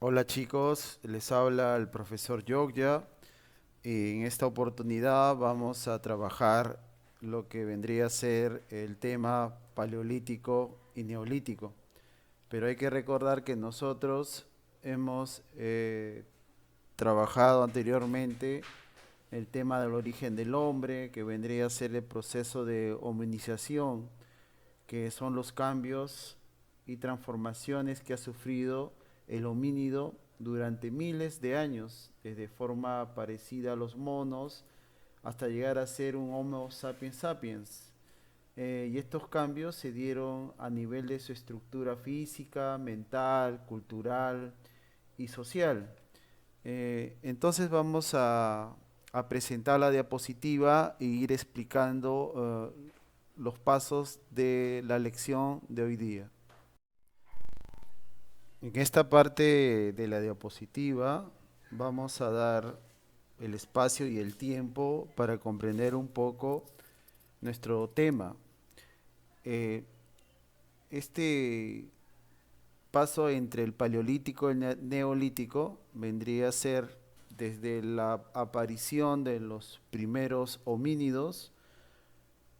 Hola chicos, les habla el profesor Yogya y en esta oportunidad vamos a trabajar lo que vendría a ser el tema paleolítico y neolítico. Pero hay que recordar que nosotros hemos trabajado anteriormente el tema del origen del hombre, que vendría a ser el proceso de hominización, que son los cambios y transformaciones que ha sufrido el homínido durante miles de años, desde forma parecida a los monos hasta llegar a ser un Homo sapiens sapiens. Y estos cambios se dieron a nivel de su estructura física, mental, cultural y social. Entonces vamos a presentar la diapositiva e ir explicando los pasos de la lección de hoy día. En esta parte de la diapositiva vamos a dar el espacio y el tiempo para comprender un poco nuestro tema. Eh, este paso entre el paleolítico y el neolítico vendría a ser desde la aparición de los primeros homínidos,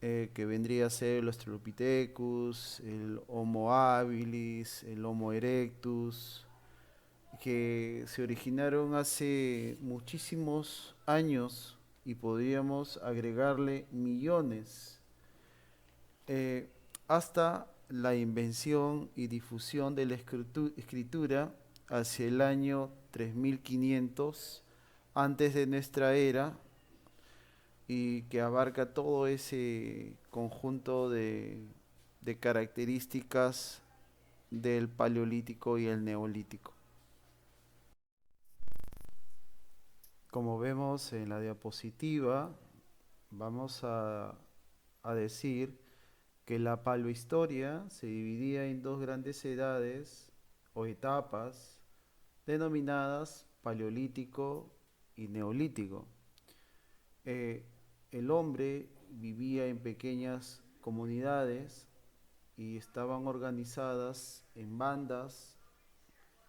que vendría a ser el Australopithecus, el Homo habilis, el Homo erectus, que se originaron hace muchísimos años y podríamos agregarle millones, eh, hasta la invención y difusión de la escritura hacia el año 3500 antes de nuestra era, y que abarca todo ese conjunto de características del paleolítico y el neolítico. Como vemos en la diapositiva, vamos a decir que la paleohistoria se dividía en dos grandes edades o etapas denominadas paleolítico y neolítico. Eh, el hombre vivía en pequeñas comunidades y estaban organizadas en bandas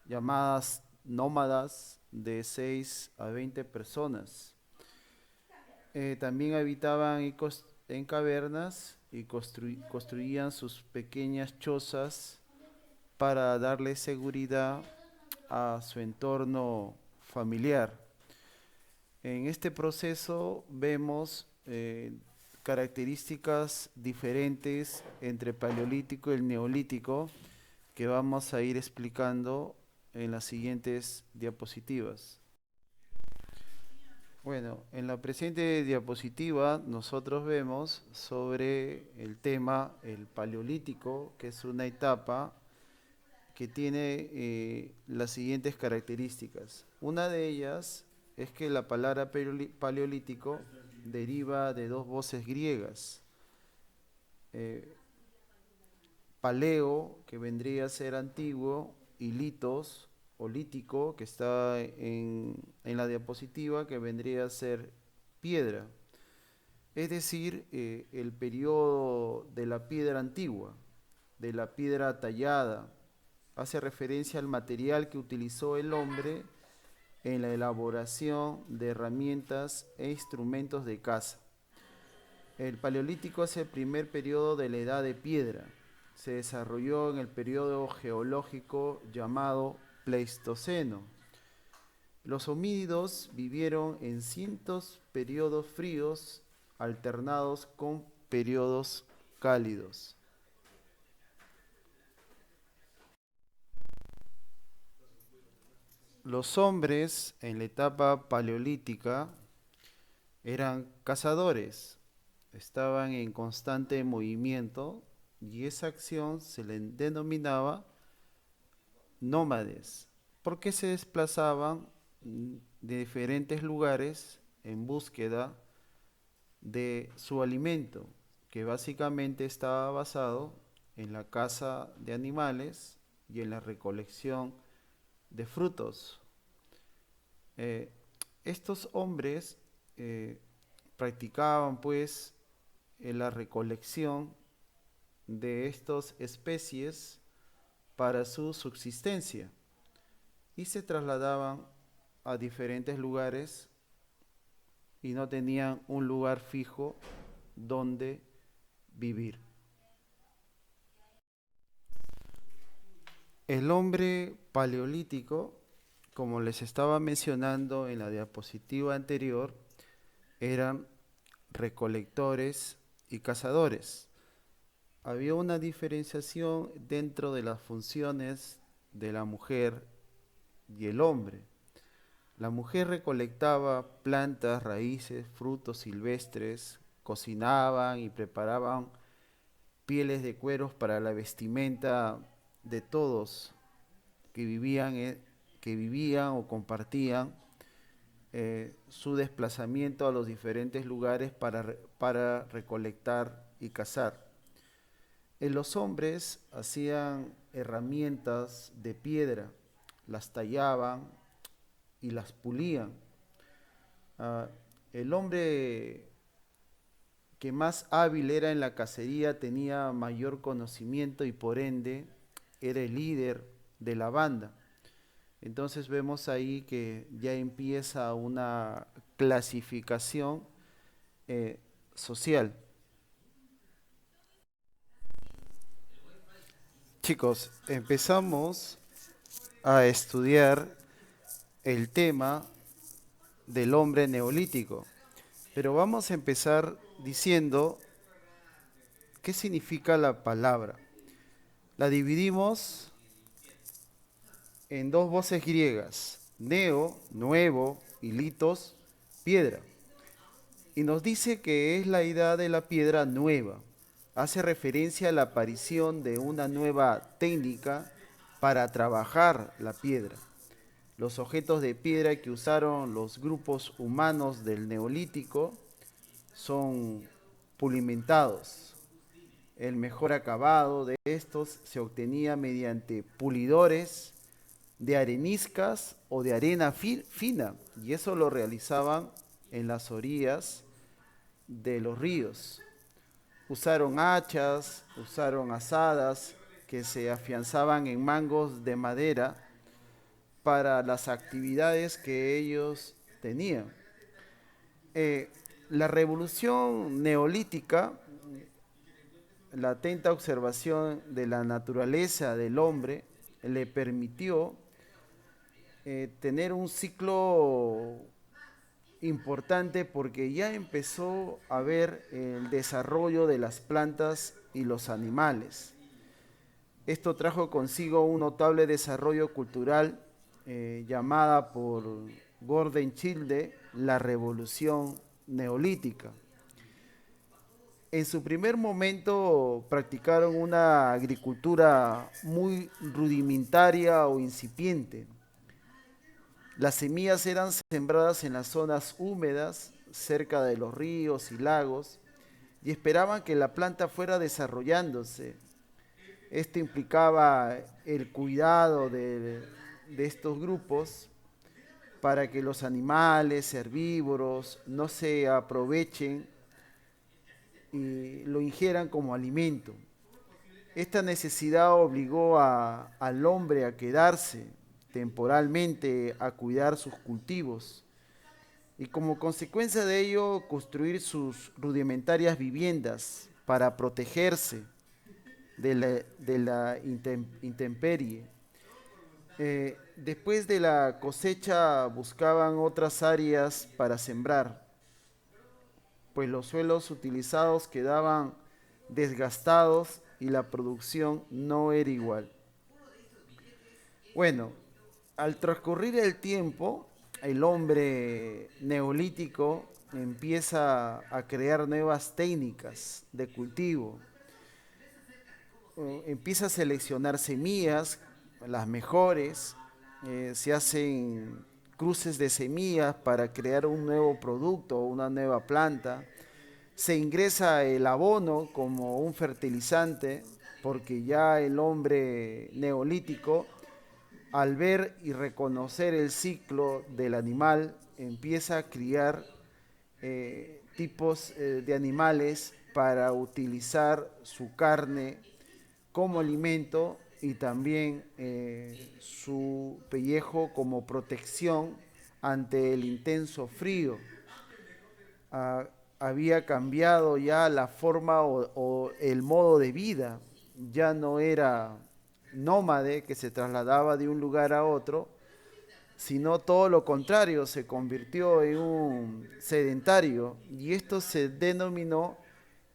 llamadas nómadas de 6 a 20 personas. También habitaban en cavernas y construían sus pequeñas chozas para darle seguridad a su entorno familiar. En este proceso vemos características diferentes entre paleolítico y el neolítico que vamos a ir explicando en las siguientes diapositivas. Bueno, en la presente diapositiva nosotros vemos sobre el tema el paleolítico, que es una etapa que tiene las siguientes características. Una de ellas es que la palabra paleolítico deriva de dos voces griegas. Eh, Paleo, que vendría a ser antiguo, y litos, o lítico, que está en la diapositiva, que vendría a ser piedra. Es decir, el periodo de la piedra antigua, de la piedra tallada, hace referencia al material que utilizó el hombre en la elaboración de herramientas e instrumentos de caza. El paleolítico es el primer periodo de la edad de piedra. Se desarrolló en el periodo geológico llamado Pleistoceno. Los homínidos vivieron en cientos periodos fríos alternados con periodos cálidos. Los hombres en la etapa paleolítica eran cazadores, estaban en constante movimiento y esa acción se le denominaba nómades, porque se desplazaban de diferentes lugares en búsqueda de su alimento, que básicamente estaba basado en la caza de animales y en la recolección de frutos. Eh, Estos hombres eh, practicaban pues la recolección de estas especies para su subsistencia. y se trasladaban a diferentes lugares y no tenían un lugar fijo donde vivir. El hombre paleolítico, como les estaba mencionando en la diapositiva anterior, eran recolectores y cazadores. Había una diferenciación dentro de las funciones de la mujer y el hombre. La mujer recolectaba plantas, raíces, frutos silvestres, cocinaban y preparaban pieles de cueros para la vestimenta de todos que vivían o compartían su desplazamiento a los diferentes lugares para recolectar y cazar. Los hombres hacían herramientas de piedra, las tallaban y las pulían. Ah, el hombre que más hábil era en la cacería tenía mayor conocimiento y por ende era el líder de la banda. Entonces vemos ahí que ya empieza una clasificación social. Chicos, empezamos a estudiar el tema del hombre neolítico, pero vamos a empezar diciendo qué significa la palabra. La dividimos en dos voces griegas, neo, nuevo, y litos, piedra. Y nos dice que es la idea de la piedra nueva. Hace referencia a la aparición de una nueva técnica para trabajar la piedra. Los objetos de piedra que usaron los grupos humanos del Neolítico son pulimentados. El mejor acabado de estos se obtenía mediante pulidores de areniscas o de arena fina, y eso lo realizaban en las orillas de los ríos. Usaron hachas, usaron azadas que se afianzaban en mangos de madera para las actividades que ellos tenían. Eh, la revolución neolítica, la atenta observación de la naturaleza del hombre, le permitió tener un ciclo importante porque ya empezó a ver el desarrollo de las plantas y los animales. Esto trajo consigo un notable desarrollo cultural llamada por Gordon Childe la Revolución Neolítica. En su primer momento practicaron una agricultura muy rudimentaria o incipiente. Las semillas eran sembradas en las zonas húmedas, cerca de los ríos y lagos, y esperaban que la planta fuera desarrollándose. Esto implicaba el cuidado de estos grupos para que los animales herbívoros no se aprovechen y lo ingieran como alimento. Esta necesidad obligó al hombre a quedarse temporalmente a cuidar sus cultivos y como consecuencia de ello construir sus rudimentarias viviendas para protegerse de la intemperie. Después de la cosecha buscaban otras áreas para sembrar, pues los suelos utilizados quedaban desgastados y la producción no era igual. Bueno, al transcurrir el tiempo, el hombre neolítico empieza a crear nuevas técnicas de cultivo. Empieza a seleccionar semillas, las mejores, se hacen cruces de semillas para crear un nuevo producto, una nueva planta. Se ingresa el abono como un fertilizante, porque ya el hombre neolítico, al ver y reconocer el ciclo del animal, empieza a criar tipos de animales para utilizar su carne como alimento y también su pellejo como protección ante el intenso frío. Ah, había cambiado ya la forma o el modo de vida. Ya no era nómade que se trasladaba de un lugar a otro, sino todo lo contrario, se convirtió en un sedentario y esto se denominó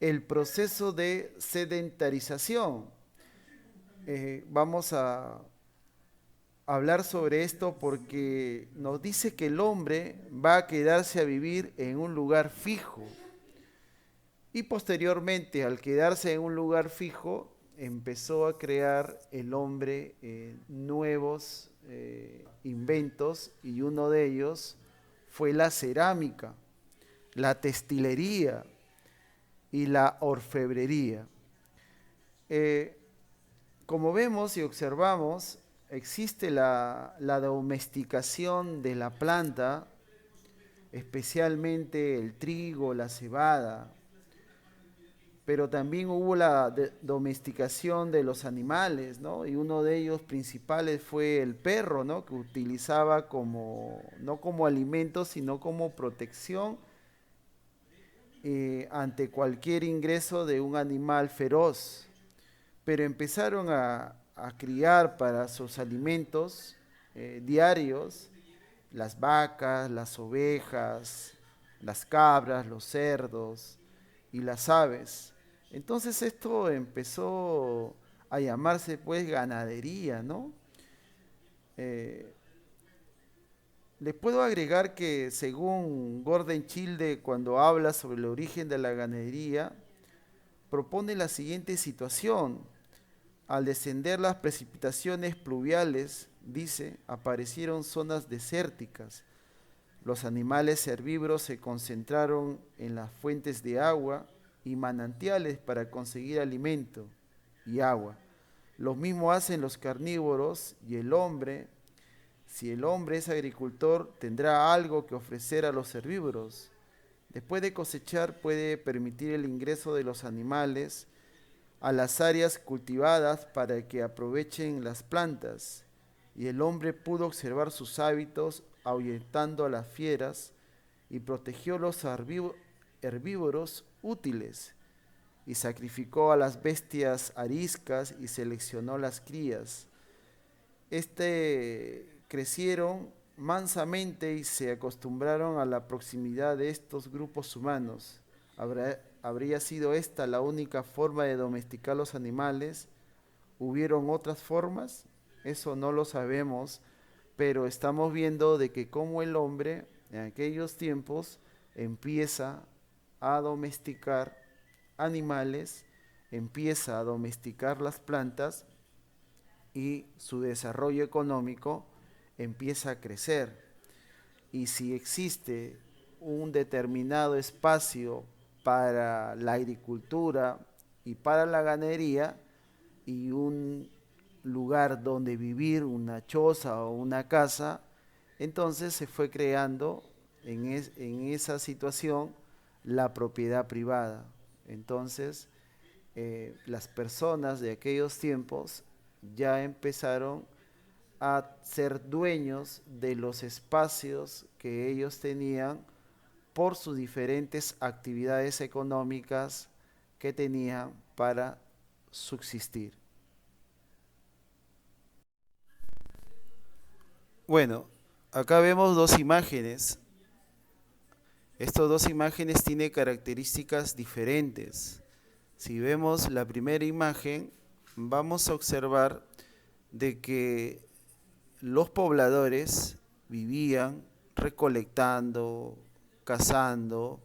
el proceso de sedentarización. Vamos a hablar sobre esto porque nos dice que el hombre va a quedarse a vivir en un lugar fijo y posteriormente al quedarse en un lugar fijo empezó a crear el hombre nuevos inventos y uno de ellos fue la cerámica, la textilería y la orfebrería. Eh, Como vemos y observamos, existe la domesticación de la planta, especialmente el trigo, la cebada, pero también hubo la domesticación de los animales, ¿no? Y uno de ellos principales fue el perro, ¿no? Que utilizaba como, no como alimento, sino como protección ante cualquier ingreso de un animal feroz. Pero empezaron a criar para sus alimentos diarios las vacas, las ovejas, las cabras, los cerdos y las aves. Entonces esto empezó a llamarse pues ganadería, ¿no? Eh, Les puedo agregar que según Gordon Childe, cuando habla sobre el origen de la ganadería, propone la siguiente situación. Al descender las precipitaciones pluviales, dice, aparecieron zonas desérticas. Los animales herbívoros se concentraron en las fuentes de agua y manantiales para conseguir alimento y agua. Lo mismo hacen los carnívoros y el hombre. Si el hombre es agricultor, tendrá algo que ofrecer a los herbívoros. Después de cosechar, puede permitir el ingreso de los animales a las áreas cultivadas para que aprovechen las plantas, y el hombre pudo observar sus hábitos ahuyentando a las fieras y protegió los herbívoros útiles, y sacrificó a las bestias ariscas y seleccionó las crías. Crecieron mansamente y se acostumbraron a la proximidad de estos grupos humanos. ¿Habría sido esta la única forma de domesticar los animales? ¿Hubieron otras formas? Eso no lo sabemos, pero estamos viendo de que como el hombre en aquellos tiempos empieza a domesticar animales, empieza a domesticar las plantas y su desarrollo económico empieza a crecer. Y si existe un determinado espacio para la agricultura y para la ganadería y un lugar donde vivir, una choza o una casa, entonces se fue creando en esa situación la propiedad privada. Entonces, las personas de aquellos tiempos ya empezaron a ser dueños de los espacios que ellos tenían por sus diferentes actividades económicas que tenían para subsistir. Bueno, acá vemos dos imágenes. Estas dos imágenes tienen características diferentes. Si vemos la primera imagen, vamos a observar de que los pobladores vivían recolectando, cazando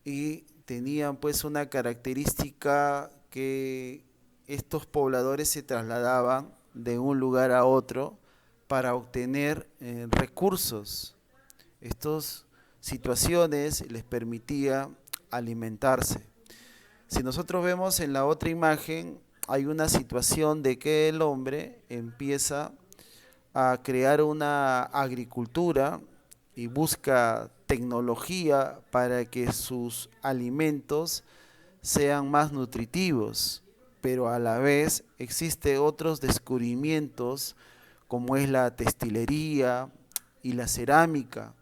y tenían pues una característica que estos pobladores se trasladaban de un lugar a otro para obtener recursos. Estas situaciones les permitía alimentarse. Si nosotros vemos en la otra imagen, hay una situación de que el hombre empieza a crear una agricultura y busca tecnología para que sus alimentos sean más nutritivos. pero a la vez existe otros descubrimientos como es la textilería y la cerámica,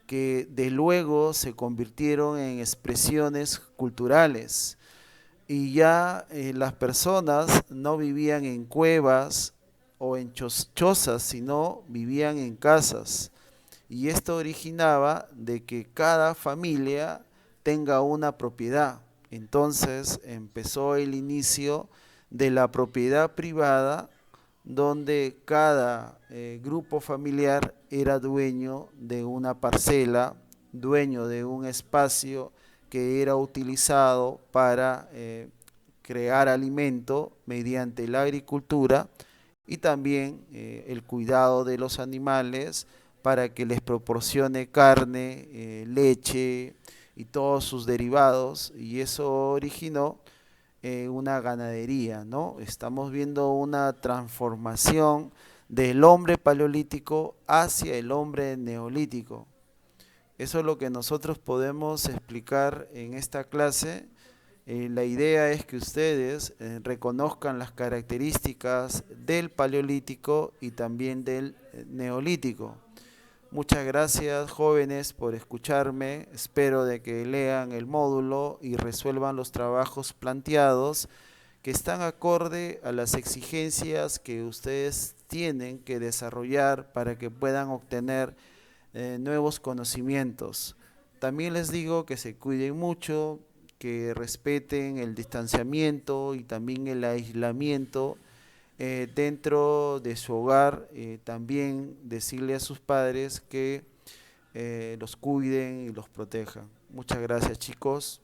que de luego se convirtieron en expresiones culturales y ya las personas no vivían en cuevas o en chozas, sino vivían en casas. Y esto originaba de que cada familia tenga una propiedad. Entonces empezó el inicio de la propiedad privada, donde cada grupo familiar era dueño de una parcela, dueño de un espacio que era utilizado para crear alimento mediante la agricultura y también el cuidado de los animales para que les proporcione carne, leche y todos sus derivados, y eso originó una ganadería, ¿no? Estamos viendo una transformación del hombre paleolítico hacia el hombre neolítico. Eso es lo que nosotros podemos explicar en esta clase. La idea es que ustedes reconozcan las características del paleolítico y también del neolítico. Muchas gracias, jóvenes, por escucharme. Espero de que lean el módulo y resuelvan los trabajos planteados que están acorde a las exigencias que ustedes tienen que desarrollar para que puedan obtener nuevos conocimientos. También les digo que se cuiden mucho, que respeten el distanciamiento y también el aislamiento dentro de su hogar. También decirle a sus padres que los cuiden y los protejan. Muchas gracias, chicos.